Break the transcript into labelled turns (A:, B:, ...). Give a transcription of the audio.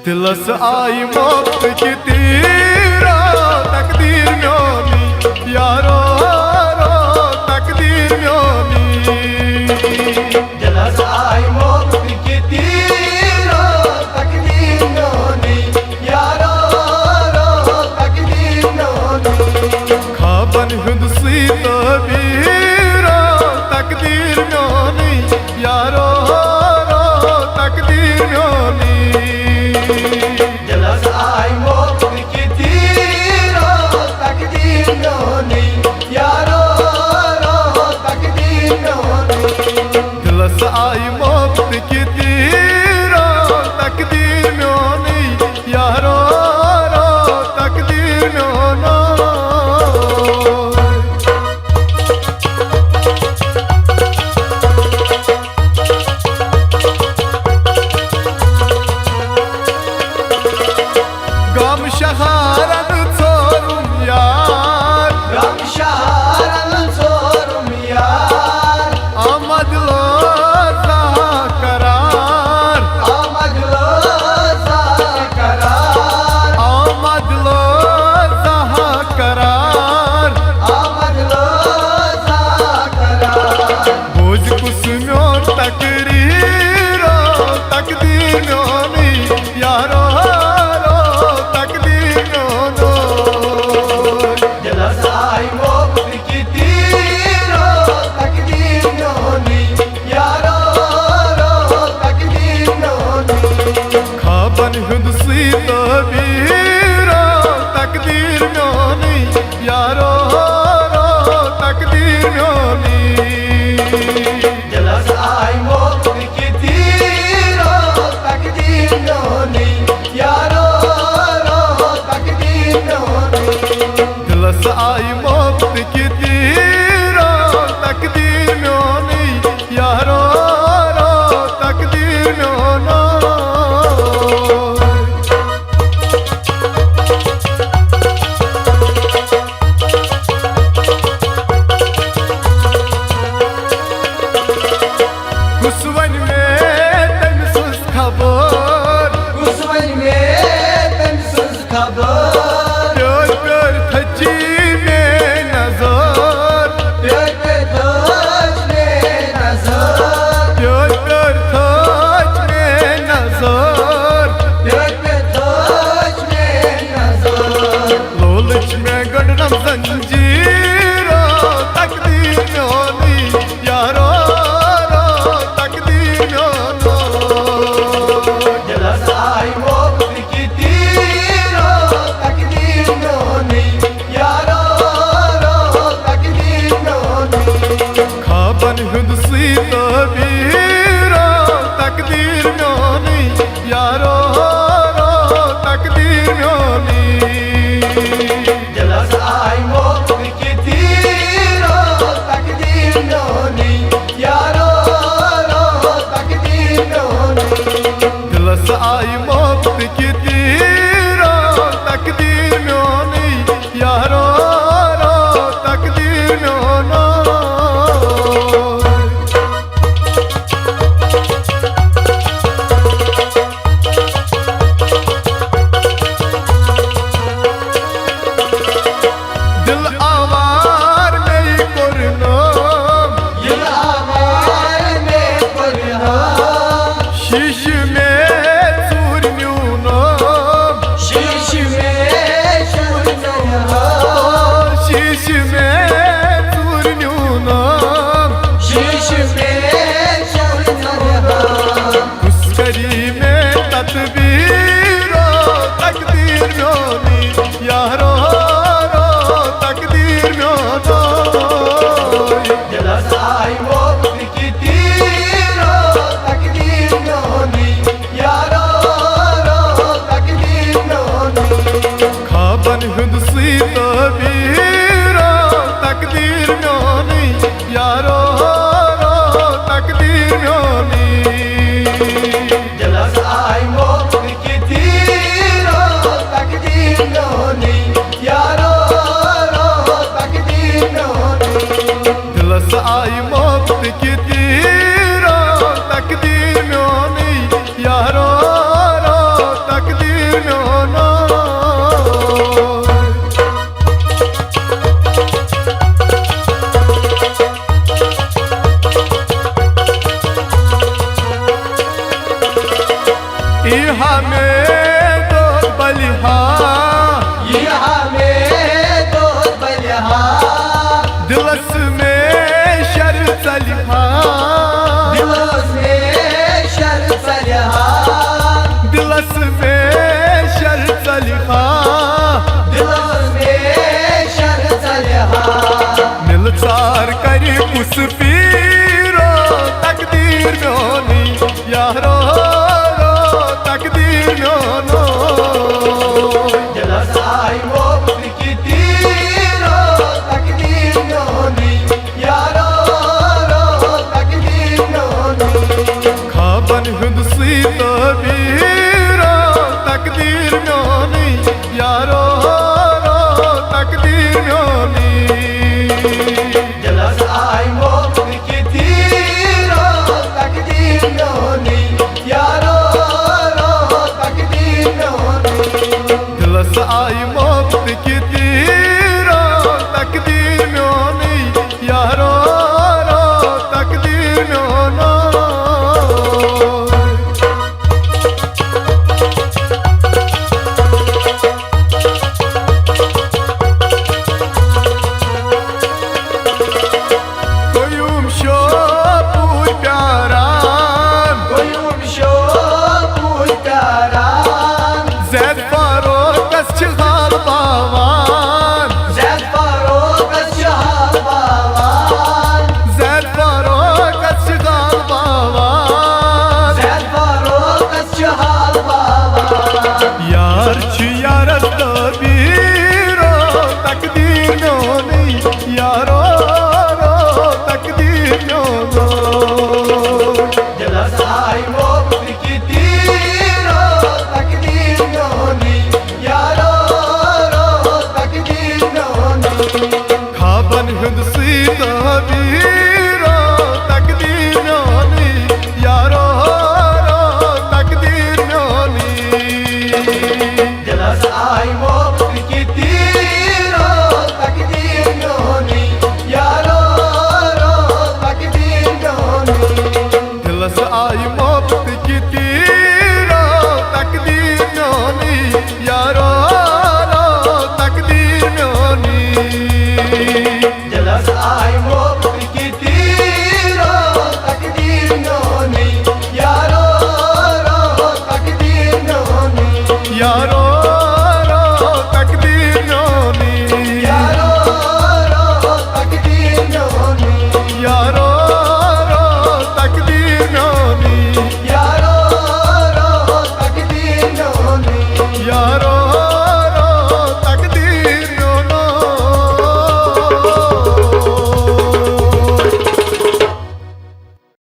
A: दिलस आई मौत की तीरा तकदीर म्योनी यारो रो तकदीर म्योनी।
B: दिलस आई मौत की तीरा तकदीर म्योनी यारो रो तकदीर म्योनी।
A: खाबन हुदसी तबीरा तकदीर म्योनी यारो रो तकदीर म्योनी।
B: दिलस आई मौत की तीरा तकदीर म्योनी यारो रो तकदीर म्योनी।
A: दिलस आई मौत की तीरा तकदीर म्योनी यारो रो तकदीर म्योनो। गम शहारन छोरुम यार
B: गम शहारन छोरुम यार
A: आमद लो जहा करार
B: आमद लो जहा करार
A: आमद लो जहा करार
B: आमद लो जहा करार।
A: बोझ कुस्म्यो तकरीरो तकदीर म्योनी यारो रो तकदीर म्योनो।
B: दिलस आई मौत की तीरा तकदीर म्योनी यारो रो तकदीर म्योनी।
A: खाबन हुदसी तबीरा तकदीर म्योनी यारो रो तकदीर म्योनी।
B: दिलस आई मौत की तीरा तकदीर म्योनी यारो रो तकदीर म्योनी।
A: दिलस आई मौत की तीरा तकदीर म्योनी यारो रो तकदीर म्योनो। कुसवन में तन सुस खबर
B: कुसवन में तन सुस खबर
A: प्यार प्यार थची में नजर
B: प्यार पे धोज में नजर
A: प्यार प्यार थच में नजर
B: प्यार पे धोज में नजर।
A: लोलच में गडनम जंजीरो तकदीर म्योनी यारो रो तकदीर म्योनो।
B: दिलस आई मौत की तीरा तकदीर म्योनी यारो रो तकदीर म्योनी।
A: खाबन हुदसी तबीरा तकदीर म्योनी यारो रो तकदीर म्योनी।
B: दिलस आई मौत की तीरा तकदीर म्योनी यारो रो तकदीर म्योनी।
A: दिलस आई मौत की तीरा तकदीर म्योनी यारो रो तकदीर म्योनो। दिल आवार नहीं करनो
B: दिल आवार में पढ़ना
A: शीश में सूर न्यूनो
B: शीश में शून्य
A: शीश में सूर न्यूनो
B: शीश में शून्य
A: कुस्करी में तस्वीरो तकदीर म्योनी यारो रो तकदीर म्योनो।
B: दिलस आई मौत की तीरा तकदीर म्योनी यारो रो तकदीर म्योनी।
A: खाबन हुदसी तबीरा तकदीर म्योनी यारो रो तकदीर म्योनी।
B: दिलस आई मौत की तीरा तकदीर
A: इहा में दो बलिहा
B: यहाँ में दो बलिहा
A: दिलस में शर सलिहा
B: दिलों में शर सलिहा
A: दिलस में शर सलिहा
B: दिलों में शर सलिहा
A: निलचार करी उस पीरो तकदीर म्योनी यारो